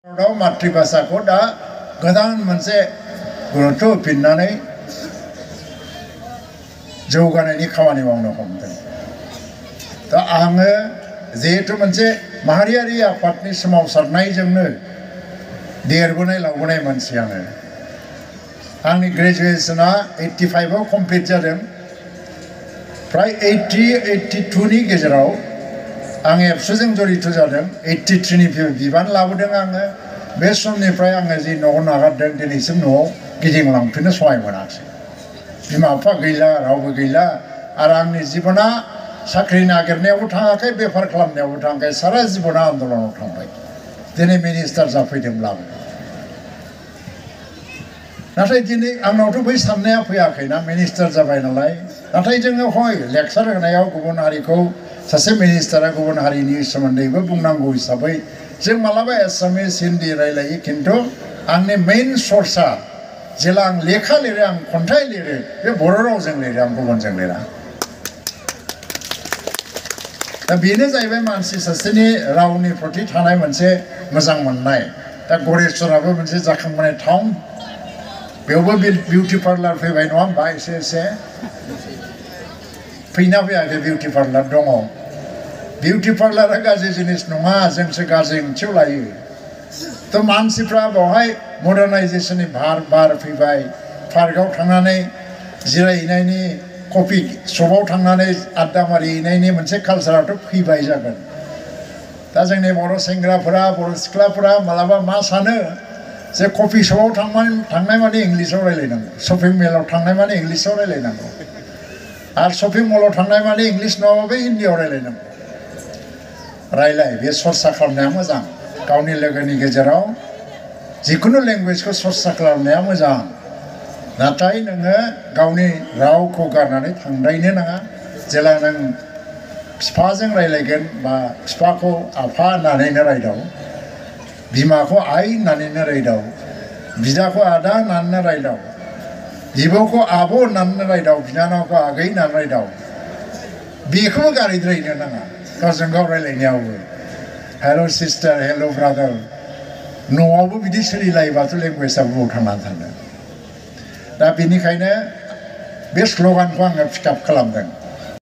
मातृभाषाखौ दा गोदान मोनसे गुरुत्व होफिननानै जौगानायनि खामानि मावनो हमदों। दा आङो जिहेतु मोनसे माहारियारि आफादनि सोमावसारनायजोंनो देरबोनाय लावबोनाय मानसि आंनि ग्रेजुएशना 85 आव कमप्लिट जादों। प्राय 82 नि गेजेराव आं एबसुजों जड़ित जादों। 83 निफ्राय बिबान लाबोदों आङो। बे समनिफ्राय आङो जि न'आव नागारदों दिनैसिम न'आव गिदिंलांफिननो सहाय मोनाखिसै। बिमा बिफा गैला, रावबो गैला आरो आंनि जिबना साख्रि नागिरनायावबो थाङाखै, बेफार खालामनायावबो थाङाखै, सारा जिबना आन्दलनाव थांबाय। दिनै मिनिस्टार जाफैदोंब्लाबो नाथाय दिनै आंनावथ' बै साननाया फैयाखैना, मिनिस्टार जाबाय नालाय। नाथाय जोङो हय लेक्सार होनायाव गुबुन हारिखौ सासे मिनिस्टारा गुबुन हारिनि सोमोन्दैबो बुंनांगौ हिसाबै जों मालाबा एसामिस हिन्दी रायलायो, खिन्थु आंनि मेइन सर्सआ जेला आं लेखा लिरो, आं खन्थाइ लिरो, बे बर' रावजों लिरो, आं गुबुनजों लिरा। दा बेनो जाहैबाय मानसि सासेनि रावनि प्रति थानाय मोनसे मोजां मोननाय। दा गरेस्वराबो मोनसे जाखांबोनाय टाउन, बेयावबो बिउटि पार्लार फैबाय नङा होमबा? एसे एसे फैना फैयाखै? बिउटि पार्लार दङ। बिउटि पार्लारा गाज्रि जिनिस नङा, जोंसो गाज्रि ओंथियाव लायो। थ' मानसिफ्रा बेवहाय मडार्नाइजेसननि बार फैबाय। पार्कआव थांनानै जिरायहैनायनि, कफि शपआव थांनानै आड्डा मारिहैनायनि मोनसे कालसाराथ' फैबाय जागोन। दा जोंनि बर' सेंग्राफोरा, बर' सिख्लाफोरा मालाबा मा सानो जे कफि शपआव थांनाय माने इंलिसाव रायलायनांगौ, शपिं मलाव थांनाय माने इंलिसाव रायलायनांगौ, आरो शपिं मलाव थांनाय माने इंलिस नङाबाबो हिन्दीआव रायलायनांगौ। रायलाय, बे सर्सा खालामनाया मोजां। गावनि लोगोनि गेजेराव जिखुनु लेंगुवेजखौ सर्सा खालामनाया मोजां। नाथाय नोङो गावनि रावखौ गारनानै थांद्रायनो नाङा। जेला नों बिफाजों रायलायगोन बा बिफाखौ आफा होननानैनो रायदाव, बिमाखौ आइ होननानैनो रायदाव, बिदाखौ आदा होननानैनो रायदाव, बिब'खौ आब' होननानैनो रायदाव, बिनानावखौ आगै होननानै रायदाव। बेखौबो गारैद्रायनो नाङा गावजों गाव रायलायनायावबो। हेल' सिस्टार, हेल' ब्रादार, न'आवबो बिदि सोलिलायोबाथ' लेंगुवेजआ बबाव थांनानै थानो। दा बेनिखायनो बे स्ल'गानखौ आङो पिकआप खालामदों।